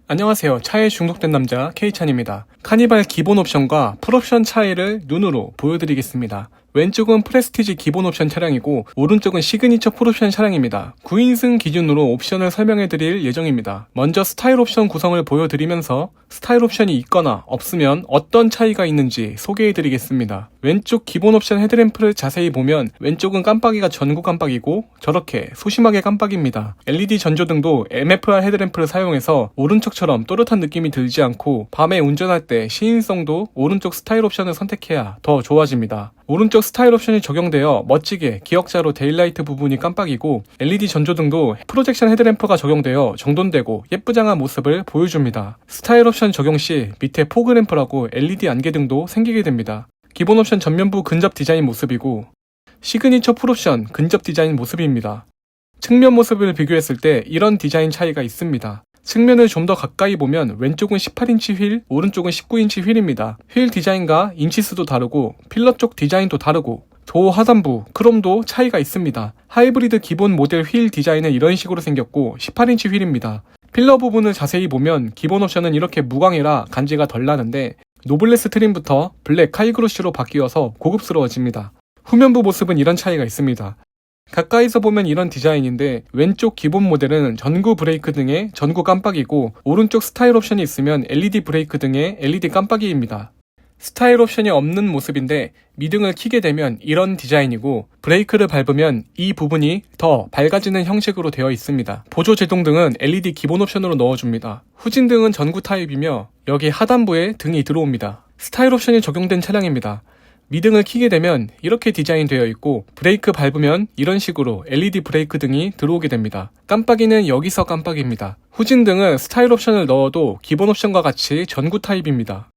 안녕하세요. 차에 중독된 남자 K찬입니다. 카니발 기본 옵션과 풀옵션 차이를 눈으로 보여드리겠습니다. 왼쪽은 프레스티지 기본 옵션 차량이고 오른쪽은 시그니처 풀옵션 차량입니다. 9인승 기준으로 옵션을 설명해드릴 예정입니다. 먼저 스타일 옵션 구성을 보여드리면서 스타일 옵션이 있거나 없으면 어떤 차이가 있는지 소개해드리겠습니다. 왼쪽 기본 옵션 헤드램프를 자세히 보면 왼쪽은 깜빡이가 전구 깜빡이고 저렇게 소심하게 깜빡입니다. LED 전조등도 MFR 헤드램프를 사용해서 오른쪽처럼 또렷한 느낌이 들지 않고 밤에 운전할 때 시인성도 오른쪽 스타일 옵션을 선택해야 더 좋아집니다. 오른쪽 스타일 옵션이 적용되어 멋지게 기역자로 데일라이트 부분이 깜빡이고 LED 전조등도 프로젝션 헤드램프가 적용되어 정돈되고 예쁘장한 모습을 보여줍니다. 스타일 옵션 적용 시 밑에 포그램프라고 LED 안개등도 생기게 됩니다. 기본 옵션 전면부 근접 디자인 모습이고 시그니처 풀옵션 근접 디자인 모습입니다. 측면 모습을 비교했을 때 이런 디자인 차이가 있습니다. 측면을 좀 더 가까이 보면 왼쪽은 18인치 휠, 오른쪽은 19인치 휠입니다. 휠 디자인과 인치수도 다르고 필러 쪽 디자인도 다르고 도어 하단부, 크롬도 차이가 있습니다. 하이브리드 기본 모델 휠 디자인은 이런 식으로 생겼고 18인치 휠입니다. 필러 부분을 자세히 보면 기본 옵션은 이렇게 무광이라 간지가 덜 나는데 노블레스 트림부터 블랙 카이그로시로 바뀌어서 고급스러워집니다. 후면부 모습은 이런 차이가 있습니다. 가까이서 보면 이런 디자인인데 왼쪽 기본 모델은 전구 브레이크 등에 전구 깜빡이고 오른쪽 스타일 옵션이 있으면 LED 브레이크 등에 LED 깜빡이입니다. 스타일 옵션이 없는 모습인데 미등을 켜게 되면 이런 디자인이고 브레이크를 밟으면 이 부분이 더 밝아지는 형식으로 되어 있습니다. 보조 제동등은 LED 기본 옵션으로 넣어줍니다. 후진등은 전구 타입이며 여기 하단부에 등이 들어옵니다. 스타일 옵션이 적용된 차량입니다. 미등을 켜게 되면 이렇게 디자인되어 있고 브레이크 밟으면 이런 식으로 LED 브레이크 등이 들어오게 됩니다. 깜빡이는 여기서 깜빡입니다. 후진등은 스타일 옵션을 넣어도 기본 옵션과 같이 전구 타입입니다.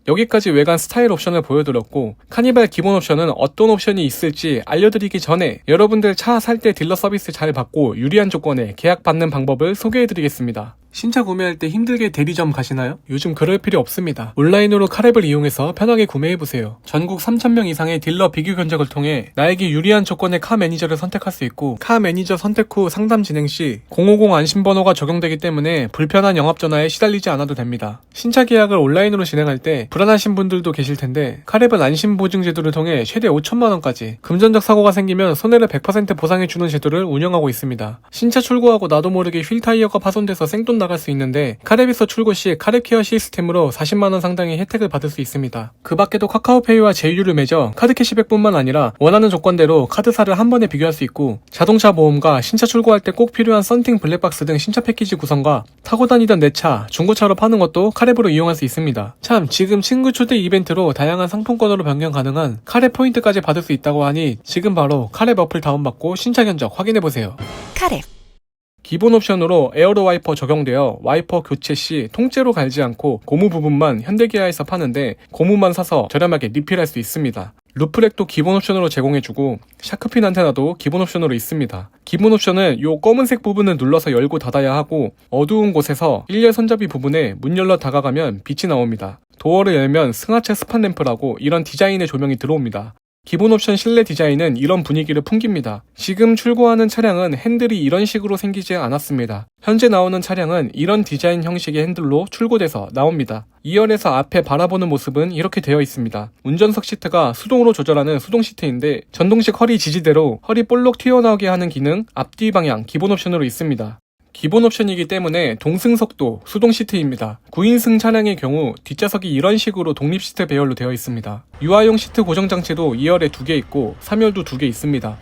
여기까지 외관 스타일 옵션을 보여드렸고 카니발 기본 옵션은 어떤 옵션이 있을지 알려드리기 전에 여러분들 차 살 때 딜러 서비스 잘 받고 유리한 조건에 계약 받는 방법을 소개해드리겠습니다. 신차 구매할 때 힘들게 대리점 가시나요? 요즘 그럴 필요 없습니다. 온라인으로 카랩을 이용해서 편하게 구매해보세요. 전국 3,000명 이상의 딜러 비교 견적을 통해 나에게 유리한 조건의 카 매니저를 선택할 수 있고 카 매니저 선택 후 상담 진행 시 050 안심번호가 적용되기 때문에 불편한 영업전화에 시달리지 않아도 됩니다. 신차 계약을 온라인으로 진행할 때 불안하신 분들도 계실 텐데 카랩은 안심보증 제도를 통해 최대 5천만원까지 금전적 사고가 생기면 손해를 100% 보상해주는 제도를 운영하고 있습니다. 신차 출고하고 나도 모르게 휠 타이어가 파손돼서 생돈 나갈 수 있는데 카랩에서 출고 시 카랩 케어 시스템으로 40만원 상당의 혜택을 받을 수 있습니다. 그 밖에도 카카오페이와 제휴를 맺어 카드 캐시백뿐만 아니라 원하는 조건대로 카드사를 한 번에 비교할 수 있고 자동차 보험과 신차 출고할 때 꼭 필요한 썬팅 블랙박스 등 신차 패키지 구성과 타고 다니던 내 차 중고차로 파는 것도 카랩으로 이용할 수 있습니다. 참 지금 친구 초대 이벤트로 다양한 상품권으로 변경 가능한 카랩 포인트까지 받을 수 있다고 하니 지금 바로 카랩 어플 다운받고 신차 견적 확인해보세요. 카랩 기본 옵션으로 에어로 와이퍼 적용되어 와이퍼 교체 시 통째로 갈지 않고 고무 부분만 현대기아에서 파는데 고무만 사서 저렴하게 리필할 수 있습니다. 루프렉도 기본 옵션으로 제공해주고 샤크핀 안테나도 기본 옵션으로 있습니다. 기본 옵션은 요 검은색 부분을 눌러서 열고 닫아야 하고 어두운 곳에서 1열 손잡이 부분에 문 열러 다가가면 빛이 나옵니다. 도어를 열면 승하차 스판 램프라고 이런 디자인의 조명이 들어옵니다. 기본 옵션 실내 디자인은 이런 분위기를 풍깁니다. 지금 출고하는 차량은 핸들이 이런 식으로 생기지 않았습니다. 현재 나오는 차량은 이런 디자인 형식의 핸들로 출고돼서 나옵니다. 2열에서 앞에 바라보는 모습은 이렇게 되어 있습니다. 운전석 시트가 수동으로 조절하는 수동 시트인데 전동식 허리 지지대로 허리 볼록 튀어나오게 하는 기능 앞뒤 방향 기본 옵션으로 있습니다. 기본 옵션이기 때문에 동승석도 수동 시트입니다. 9인승 차량의 경우 뒷좌석이 이런 식으로 독립 시트 배열로 되어 있습니다. 유아용 시트 고정 장치도 2열에 2개 있고 3열도 2개 있습니다.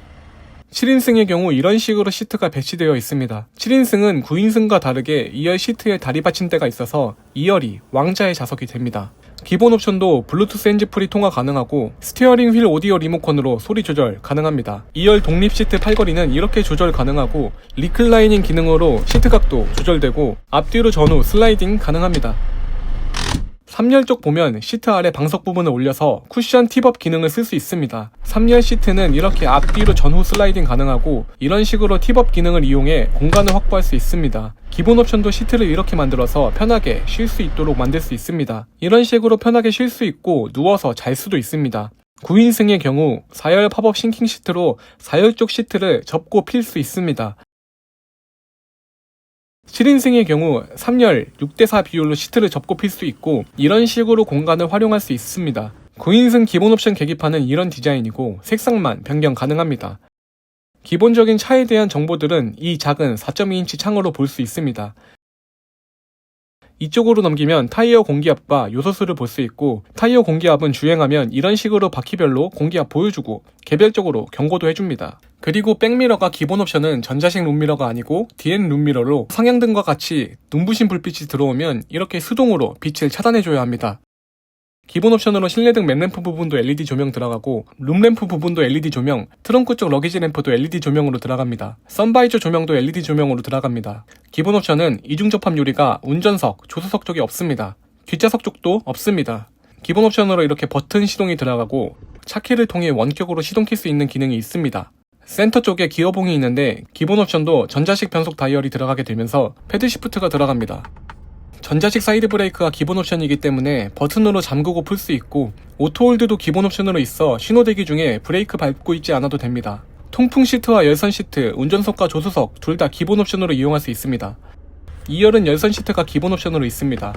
7인승의 경우 이런 식으로 시트가 배치되어 있습니다. 7인승은 9인승과 다르게 2열 시트에 다리 받침대가 있어서 2열이 왕자의 좌석이 됩니다. 기본 옵션도 블루투스 핸즈프리 통화 가능하고 스티어링 휠 오디오 리모컨으로 소리 조절 가능합니다. 2열 독립 시트 팔걸이는 이렇게 조절 가능하고 리클라이닝 기능으로 시트 각도 조절되고 앞뒤로 전후 슬라이딩 가능합니다. 3열 쪽 보면 시트 아래 방석 부분을 올려서 쿠션 팁업 기능을 쓸 수 있습니다. 3열 시트는 이렇게 앞뒤로 전후 슬라이딩 가능하고 이런 식으로 팁업 기능을 이용해 공간을 확보할 수 있습니다. 기본 옵션도 시트를 이렇게 만들어서 편하게 쉴 수 있도록 만들 수 있습니다. 이런 식으로 편하게 쉴 수 있고 누워서 잘 수도 있습니다. 9인승의 경우 4열 팝업 싱킹 시트로 4열 쪽 시트를 접고 필 수 있습니다. 7인승의 경우 3열 6대4 비율로 시트를 접고 필 수 있고 이런 식으로 공간을 활용할 수 있습니다. 9인승 기본 옵션 계기판은 이런 디자인이고 색상만 변경 가능합니다. 기본적인 차에 대한 정보들은 이 작은 4.2인치 창으로 볼 수 있습니다. 이쪽으로 넘기면 타이어 공기압과 요소수를 볼 수 있고 타이어 공기압은 주행하면 이런 식으로 바퀴별로 공기압 보여주고 개별적으로 경고도 해줍니다. 그리고 백미러가 기본 옵션은 전자식 룸미러가 아니고 DN 룸미러로 상향등과 같이 눈부신 불빛이 들어오면 이렇게 수동으로 빛을 차단해줘야 합니다. 기본 옵션으로 실내등 맨램프 부분도 LED 조명 들어가고 룸램프 부분도 LED 조명, 트렁크 쪽 러기지 램프도 LED 조명으로 들어갑니다. 선바이저 조명도 LED 조명으로 들어갑니다. 기본 옵션은 이중 접합 유리가 운전석, 조수석 쪽에 없습니다. 뒷좌석 쪽도 없습니다. 기본 옵션으로 이렇게 버튼 시동이 들어가고 차키를 통해 원격으로 시동킬 수 있는 기능이 있습니다. 센터 쪽에 기어봉이 있는데 기본 옵션도 전자식 변속 다이얼이 들어가게 되면서 패드 시프트가 들어갑니다. 전자식 사이드 브레이크가 기본 옵션이기 때문에 버튼으로 잠그고 풀 수 있고 오토홀드도 기본 옵션으로 있어 신호대기 중에 브레이크 밟고 있지 않아도 됩니다. 통풍 시트와 열선 시트, 운전석과 조수석 둘 다 기본 옵션으로 이용할 수 있습니다. 2열은 열선 시트가 기본 옵션으로 있습니다.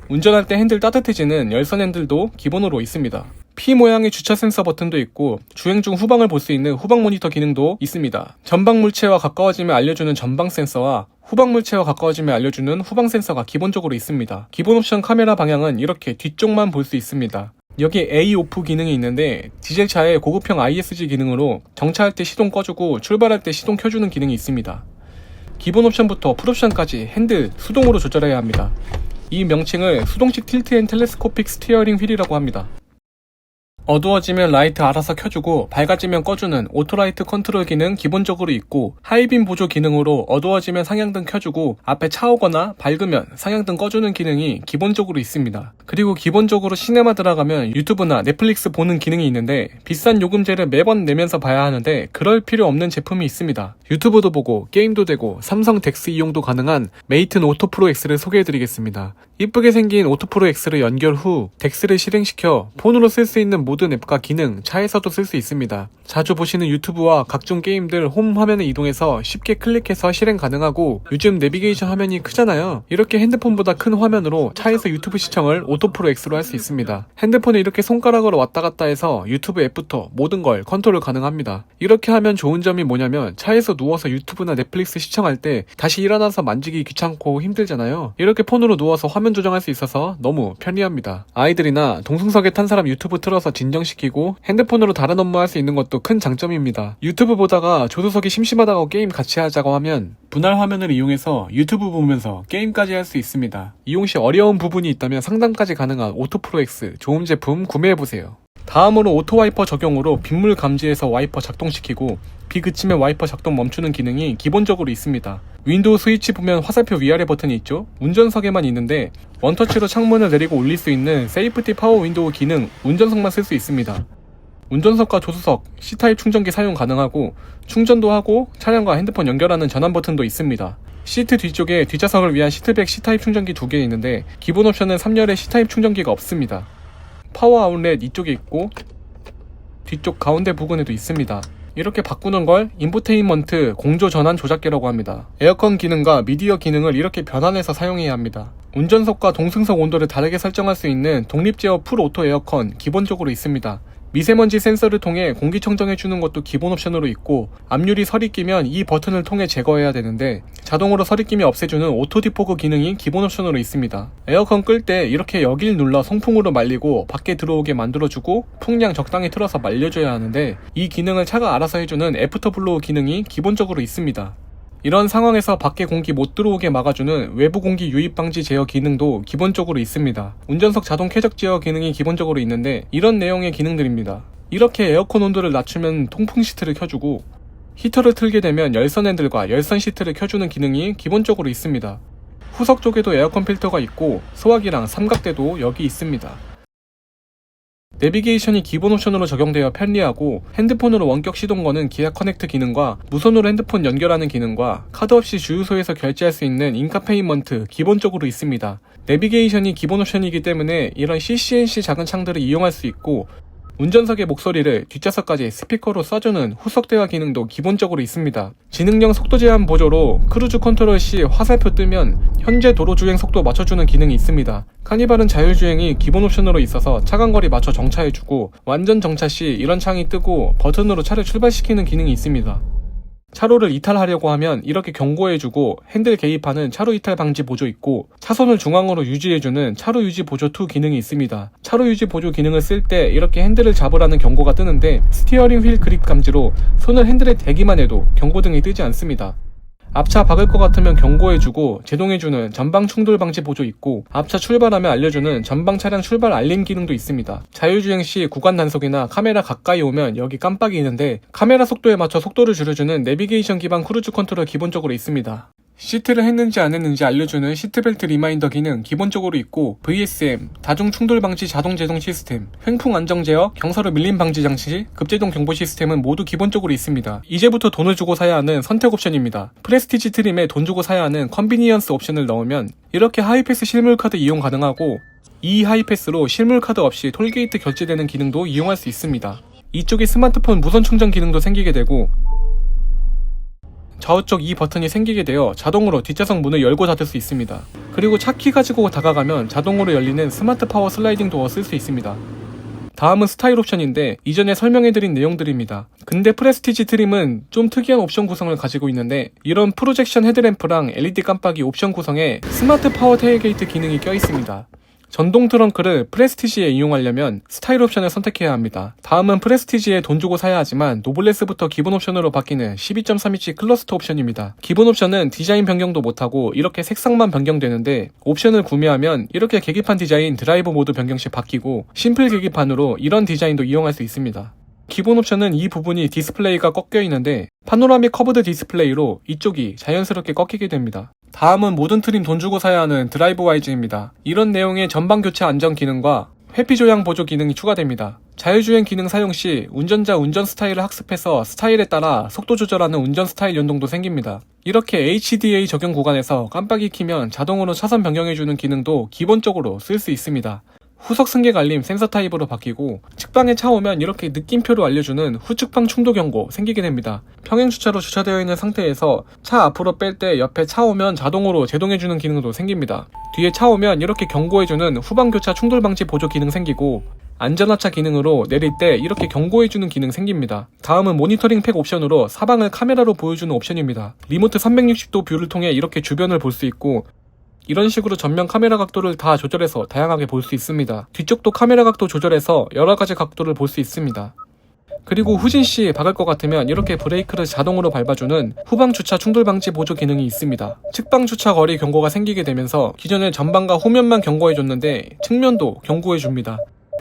운전할 때 핸들 따뜻해지는 열선 핸들도 기본으로 있습니다. P 모양의 주차 센서 버튼도 있고 주행 중 후방을 볼 수 있는 후방 모니터 기능도 있습니다. 전방 물체와 가까워지면 알려주는 전방 센서와 후방 물체와 가까워지면 알려주는 후방 센서가 기본적으로 있습니다. 기본 옵션 카메라 방향은 이렇게 뒤쪽만 볼 수 있습니다. 여기에 A 오프 기능이 있는데 디젤차의 고급형 ISG 기능으로 정차할 때 시동 꺼주고 출발할 때 시동 켜주는 기능이 있습니다. 기본 옵션부터 풀옵션까지 핸들 수동으로 조절해야 합니다. 이 명칭을 수동식 틸트 앤 텔레스코픽 스티어링 휠이라고 합니다. 어두워지면 라이트 알아서 켜주고 밝아지면 꺼주는 오토라이트 컨트롤 기능 기본적으로 있고 하이빔 보조 기능으로 어두워지면 상향등 켜주고 앞에 차 오거나 밝으면 상향등 꺼주는 기능이 기본적으로 있습니다. 그리고 기본적으로 시네마 들어가면 유튜브나 넷플릭스 보는 기능이 있는데 비싼 요금제를 매번 내면서 봐야 하는데 그럴 필요 없는 제품이 있습니다. 유튜브도 보고 게임도 되고 삼성 덱스 이용도 가능한 메이튼 오토 프로 X를 소개해드리겠습니다. 이쁘게 생긴 오토 프로 X를 연결 후 덱스를 실행시켜 폰으로 쓸 수 있는 모든 앱과 기능 차에서도 쓸 수 있습니다. 자주 보시는 유튜브와 각종 게임들 홈 화면에 이동해서 쉽게 클릭해서 실행 가능하고 요즘 내비게이션 화면이 크잖아요. 이렇게 핸드폰보다 큰 화면으로 차에서 유튜브 시청을 오토 프로 X로 할 수 있습니다. 핸드폰에 이렇게 손가락으로 왔다 갔다 해서 유튜브 앱부터 모든 걸 컨트롤 가능합니다. 이렇게 하면 좋은 점이 뭐냐면 차에서 누워서 유튜브나 넷플릭스 시청할 때 다시 일어나서 만지기 귀찮고 힘들잖아요. 이렇게 폰으로 누워서 화면 조정할 수 있어서 너무 편리합니다. 아이들이나 동승석에 탄 사람 유튜브 틀어서 진정시키고 핸드폰으로 다른 업무 할 수 있는 것도 큰 장점입니다. 유튜브 보다가 조수석이 심심하다고 게임 같이 하자고 하면 분할 화면을 이용해서 유튜브 보면서 게임까지 할 수 있습니다. 이용 시 어려운 부분이 있다면 상담까지 가능한 오토 프로 X 좋은 제품 구매해보세요. 다음으로 오토 와이퍼 적용으로 빗물 감지해서 와이퍼 작동시키고 비 그치면 와이퍼 작동 멈추는 기능이 기본적으로 있습니다. 윈도우 스위치 보면 화살표 위아래 버튼이 있죠? 운전석에만 있는데 원터치로 창문을 내리고 올릴 수 있는 세이프티 파워 윈도우 기능 운전석만 쓸 수 있습니다. 운전석과 조수석, C타입 충전기 사용 가능하고 충전도 하고 차량과 핸드폰 연결하는 전환 버튼도 있습니다. 시트 뒤쪽에 뒷좌석을 위한 시트백 C타입 충전기 2개 있는데 기본 옵션은 3열에 C타입 충전기가 없습니다. 파워 아웃렛 이쪽에 있고 뒤쪽 가운데 부분에도 있습니다. 이렇게 바꾸는 걸 인포테인먼트 공조 전환 조작기라고 합니다. 에어컨 기능과 미디어 기능을 이렇게 변환해서 사용해야 합니다. 운전석과 동승석 온도를 다르게 설정할 수 있는 독립 제어 풀 오토 에어컨 기본적으로 있습니다. 미세먼지 센서를 통해 공기청정해주는 것도 기본 옵션으로 있고 앞유리 설이 끼면 이 버튼을 통해 제거해야 되는데 자동으로 설이 끼면 없애주는 오토 디포그 기능이 기본 옵션으로 있습니다. 에어컨 끌 때 이렇게 여길 눌러 송풍으로 말리고 밖에 들어오게 만들어주고 풍량 적당히 틀어서 말려줘야 하는데 이 기능을 차가 알아서 해주는 애프터 블로우 기능이 기본적으로 있습니다. 이런 상황에서 밖에 공기 못 들어오게 막아주는 외부 공기 유입 방지 제어 기능도 기본적으로 있습니다. 운전석 자동 쾌적 제어 기능이 기본적으로 있는데 이런 내용의 기능들입니다. 이렇게 에어컨 온도를 낮추면 통풍 시트를 켜주고 히터를 틀게 되면 열선 핸들과 열선 시트를 켜주는 기능이 기본적으로 있습니다. 후석 쪽에도 에어컨 필터가 있고 소화기랑 삼각대도 여기 있습니다. 내비게이션이 기본 옵션으로 적용되어 편리하고 핸드폰으로 원격 시동 거는 기아 커넥트 기능과 무선으로 핸드폰 연결하는 기능과 카드 없이 주유소에서 결제할 수 있는 인카페이먼트 기본적으로 있습니다. 내비게이션이 기본 옵션이기 때문에 이런 CCNC 작은 창들을 이용할 수 있고 운전석의 목소리를 뒷좌석까지 스피커로 쏴주는 후석 대화 기능도 기본적으로 있습니다. 지능형 속도 제한 보조로 크루즈 컨트롤 시 화살표 뜨면 현재 도로 주행 속도 맞춰주는 기능이 있습니다. 카니발은 자율주행이 기본 옵션으로 있어서 차간거리 맞춰 정차해주고, 완전 정차 시 이런 창이 뜨고 버튼으로 차를 출발시키는 기능이 있습니다. 차로를 이탈하려고 하면 이렇게 경고해주고, 핸들 개입하는 차로 이탈 방지 보조 있고, 차선을 중앙으로 유지해주는 차로 유지 보조 2 기능이 있습니다. 차로 유지 보조 기능을 쓸 때 이렇게 핸들을 잡으라는 경고가 뜨는데, 스티어링 휠 그립 감지로 손을 핸들에 대기만 해도 경고등이 뜨지 않습니다. 앞차 박을 것 같으면 경고해주고 제동해주는 전방 충돌 방지 보조 있고, 앞차 출발하면 알려주는 전방 차량 출발 알림 기능도 있습니다. 자율주행 시 구간 단속이나 카메라 가까이 오면 여기 깜빡이 있는데, 카메라 속도에 맞춰 속도를 줄여주는 내비게이션 기반 크루즈 컨트롤 기본적으로 있습니다. 시트를 했는지 안 했는지 알려주는 시트벨트 리마인더 기능 기본적으로 있고, VSM, 다중 충돌 방지 자동 제동 시스템, 횡풍 안정 제어, 경사로 밀림 방지 장치, 급제동 경보 시스템은 모두 기본적으로 있습니다. 이제부터 돈을 주고 사야 하는 선택 옵션입니다. 프레스티지 트림에 돈 주고 사야 하는 컨비니언스 옵션을 넣으면 이렇게 하이패스 실물 카드 이용 가능하고, 이 하이패스로 실물 카드 없이 톨게이트 결제되는 기능도 이용할 수 있습니다. 이쪽에 스마트폰 무선 충전 기능도 생기게 되고, 좌우쪽 이 버튼이 생기게 되어 자동으로 뒷좌석 문을 열고 닫을 수 있습니다. 그리고 차키 가지고 다가가면 자동으로 열리는 스마트 파워 슬라이딩 도어 쓸 수 있습니다. 다음은 스타일 옵션인데, 이전에 설명해드린 내용들입니다. 근데 프레스티지 트림은 좀 특이한 옵션 구성을 가지고 있는데, 이런 프로젝션 헤드램프랑 LED 깜빡이 옵션 구성에 스마트 파워 테일게이트 기능이 껴있습니다. 전동 트렁크를 프레스티지에 이용하려면 스타일 옵션을 선택해야 합니다. 다음은 프레스티지에 돈 주고 사야 하지만 노블레스부터 기본 옵션으로 바뀌는 12.3인치 클러스터 옵션입니다. 기본 옵션은 디자인 변경도 못하고 이렇게 색상만 변경되는데, 옵션을 구매하면 이렇게 계기판 디자인 드라이브 모드 변경 시 바뀌고, 심플 계기판으로 이런 디자인도 이용할 수 있습니다. 기본 옵션은 이 부분이 디스플레이가 꺾여 있는데, 파노라믹 커브드 디스플레이로 이쪽이 자연스럽게 꺾이게 됩니다. 다음은 모든 트림 돈 주고 사야 하는 드라이브 와이즈입니다. 이런 내용의 전방 교체 안전 기능과 회피 조향 보조 기능이 추가됩니다. 자율주행 기능 사용 시 운전자 운전 스타일을 학습해서 스타일에 따라 속도 조절하는 운전 스타일 연동도 생깁니다. 이렇게 HDA 적용 구간에서 깜빡이 켜면 자동으로 차선 변경해주는 기능도 기본적으로 쓸 수 있습니다. 후석 승객 알림 센서 타입으로 바뀌고, 측방에 차 오면 이렇게 느낌표로 알려주는 후측방 충돌 경고 생기게 됩니다. 평행 주차로 주차되어 있는 상태에서 차 앞으로 뺄 때 옆에 차 오면 자동으로 제동해주는 기능도 생깁니다. 뒤에 차 오면 이렇게 경고해주는 후방 교차 충돌 방지 보조 기능 생기고, 안전하차 기능으로 내릴 때 이렇게 경고해주는 기능 생깁니다. 다음은 모니터링 팩 옵션으로 사방을 카메라로 보여주는 옵션입니다. 리모트 360도 뷰를 통해 이렇게 주변을 볼 수 있고, 이런 식으로 전면 카메라 각도를 다 조절해서 다양하게 볼 수 있습니다. 뒤쪽도 카메라 각도 조절해서 여러가지 각도를 볼 수 있습니다. 그리고 후진시 박을 것 같으면 이렇게 브레이크를 자동으로 밟아주는 후방 주차 충돌 방지 보조 기능이 있습니다. 측방 주차 거리 경고가 생기게 되면서 기존에 전방과 후면만 경고해줬는데 측면도 경고해줍니다.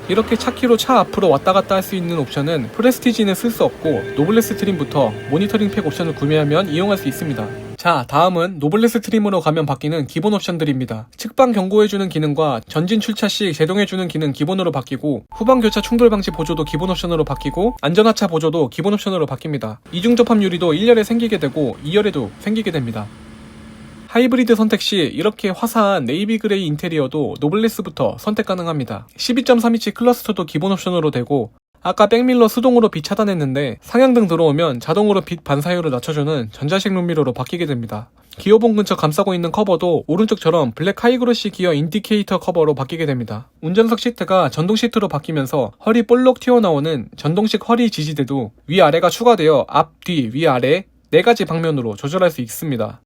이렇게 차키로 차 앞으로 왔다 갔다 할 수 있는 옵션은 프레스티지는 쓸 수 없고, 노블레스 트림부터 모니터링 팩 옵션을 구매하면 이용할 수 있습니다. 자, 다음은 노블레스 트림으로 가면 바뀌는 기본 옵션들입니다. 측방 경고해주는 기능과 전진 출차 시 제동해주는 기능 기본으로 바뀌고, 후방 교차 충돌 방지 보조도 기본 옵션으로 바뀌고, 안전하차 보조도 기본 옵션으로 바뀝니다. 이중 접합 유리도 1열에 생기게 되고 2열에도 생기게 됩니다. 하이브리드 선택 시 이렇게 화사한 네이비 그레이 인테리어도 노블레스부터 선택 가능합니다. 12.3인치 클러스터도 기본 옵션으로 되고, 아까 백밀러 수동으로 빛 차단했는데 상향등 들어오면 자동으로 빛 반사율을 낮춰주는 전자식 룸미러로 바뀌게 됩니다. 기어봉 근처 감싸고 있는 커버도 오른쪽처럼 블랙 하이그로시 기어 인디케이터 커버로 바뀌게 됩니다. 운전석 시트가 전동 시트로 바뀌면서 허리 볼록 튀어나오는 전동식 허리 지지대도 위아래가 추가되어 앞, 뒤, 위아래 4가지 방면으로 조절할 수 있습니다.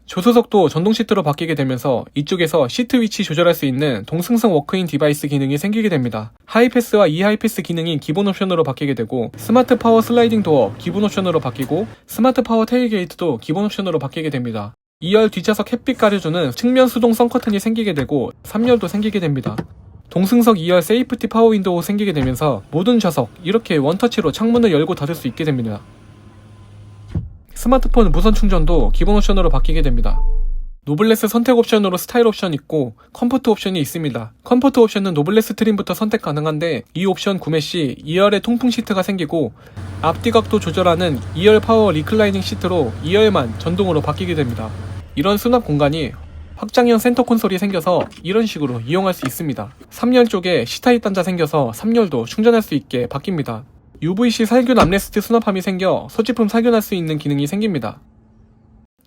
조수석도 전동 시트로 바뀌게 되면서 이쪽에서 시트 위치 조절할 수 있는 동승성 워크인 디바이스 기능이 생기게 됩니다. 하이패스와 이하이패스 기능이 기본 옵션으로 바뀌게 되고, 스마트 파워 슬라이딩 도어 기본 옵션으로 바뀌고, 스마트 파워 테일게이트도 기본 옵션으로 바뀌게 됩니다. 2열 뒷좌석 햇빛 가려주는 측면 수동 선커튼이 생기게 되고 3열도 생기게 됩니다. 동승석 2열 세이프티 파워 윈도우 생기게 되면서 모든 좌석 이렇게 원터치로 창문을 열고 닫을 수 있게 됩니다. 스마트폰 무선 충전도 기본 옵션으로 바뀌게 됩니다. 노블레스 선택 옵션으로 스타일 옵션 있고 컴포트 옵션이 있습니다. 컴포트 옵션은 노블레스 트림부터 선택 가능한데, 이 옵션 구매 시 2열에 통풍 시트가 생기고, 앞뒤 각도 조절하는 2열 파워 리클라이닝 시트로 2열만 전동으로 바뀌게 됩니다. 이런 수납 공간이 확장형 센터 콘솔이 생겨서 이런 식으로 이용할 수 있습니다. 3열 쪽에 C타입 단자 생겨서 3열도 충전할 수 있게 바뀝니다. UVC 살균 암레스트 수납함이 생겨 소지품 살균할 수 있는 기능이 생깁니다.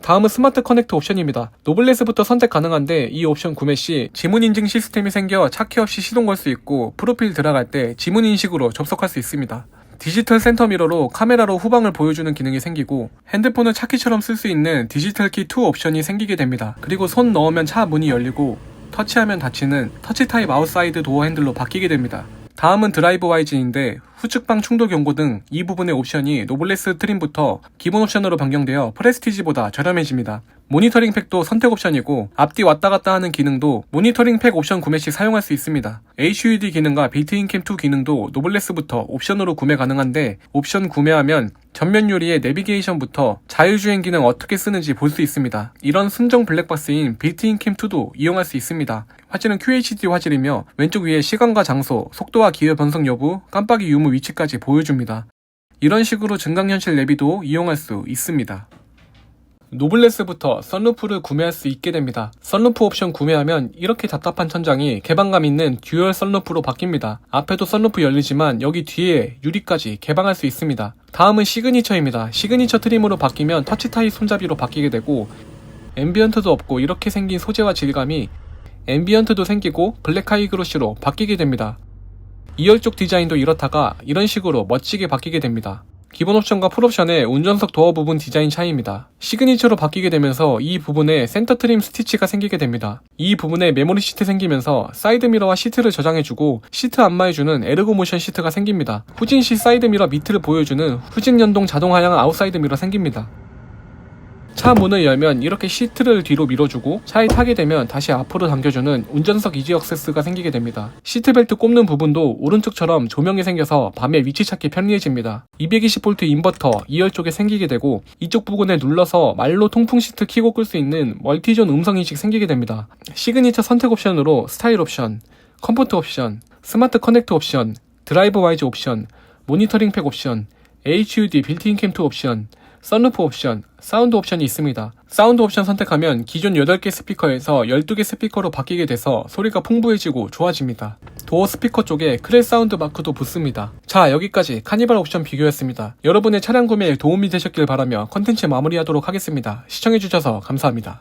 다음은 스마트 커넥터 옵션입니다. 노블레스부터 선택 가능한데 이 옵션 구매 시 지문 인증 시스템이 생겨 차키 없이 시동 걸 수 있고 프로필 들어갈 때 지문 인식으로 접속할 수 있습니다. 디지털 센터 미러로 카메라로 후방을 보여주는 기능이 생기고 핸드폰을 차키처럼 쓸 수 있는 디지털 키 2 옵션이 생기게 됩니다. 그리고 손 넣으면 차 문이 열리고 터치하면 닫히는 터치 타입 아웃사이드 도어 핸들로 바뀌게 됩니다. 다음은 드라이브 와이즈인데 후측방 충돌 경고 등 이 부분의 옵션이 노블레스 트림부터 기본 옵션으로 변경되어 프레스티지보다 저렴해집니다. 모니터링 팩도 선택 옵션이고 앞뒤 왔다 갔다 하는 기능도 모니터링 팩 옵션 구매 시 사용할 수 있습니다. HUD 기능과 빌트인 캠2 기능도 노블레스부터 옵션으로 구매 가능한데 옵션 구매하면 전면 유리의 내비게이션부터 자율주행 기능 어떻게 쓰는지 볼 수 있습니다. 이런 순정 블랙박스인 빌트인 캠2도 이용할 수 있습니다. 화질은 QHD 화질이며 왼쪽 위에 시간과 장소, 속도와 기어 변속 여부, 깜빡이 유무 위치까지 보여줍니다. 이런 식으로 증강현실 내비도 이용할 수 있습니다. 노블레스부터 썬루프를 구매할 수 있게 됩니다. 썬루프 옵션 구매하면 이렇게 답답한 천장이 개방감 있는 듀얼 썬루프로 바뀝니다. 앞에도 썬루프 열리지만 여기 뒤에 유리까지 개방할 수 있습니다. 다음은 시그니처입니다. 시그니처 트림으로 바뀌면 터치 타입 손잡이로 바뀌게 되고 앰비언트도 없고 이렇게 생긴 소재와 질감이 앰비언트도 생기고 블랙 하이 그로시로 바뀌게 됩니다. 2열 쪽 디자인도 이렇다가 이런 식으로 멋지게 바뀌게 됩니다. 기본 옵션과 풀옵션의 운전석 도어 부분 디자인 차이입니다. 시그니처로 바뀌게 되면서 이 부분에 센터 트림 스티치가 생기게 됩니다. 이 부분에 메모리 시트 생기면서 사이드 미러와 시트를 저장해주고 시트 안마해주는 에르고 모션 시트가 생깁니다. 후진 시 사이드 미러 밑을 보여주는 후진 연동 자동 하향 아웃사이드 미러 생깁니다. 차 문을 열면 이렇게 시트를 뒤로 밀어주고 차에 타게 되면 다시 앞으로 당겨주는 운전석 이지 액세스가 생기게 됩니다. 시트벨트 꼽는 부분도 오른쪽처럼 조명이 생겨서 밤에 위치 찾기 편리해집니다. 220V 인버터 2열 쪽에 생기게 되고 이쪽 부분에 눌러서 말로 통풍 시트 켜고 끌 수 있는 멀티존 음성인식 생기게 됩니다. 시그니처 선택 옵션으로 스타일 옵션, 컴포트 옵션, 스마트 커넥터 옵션, 드라이브 와이즈 옵션, 모니터링 팩 옵션, HUD 빌트인 캠2 옵션, 썬루프 옵션, 사운드 옵션이 있습니다. 사운드 옵션 선택하면 기존 8개 스피커에서 12개 스피커로 바뀌게 돼서 소리가 풍부해지고 좋아집니다. 도어 스피커 쪽에 크레 사운드 마크도 붙습니다. 자, 여기까지 카니발 옵션 비교였습니다. 여러분의 차량 구매에 도움이 되셨길 바라며 컨텐츠 마무리하도록 하겠습니다. 시청해주셔서 감사합니다.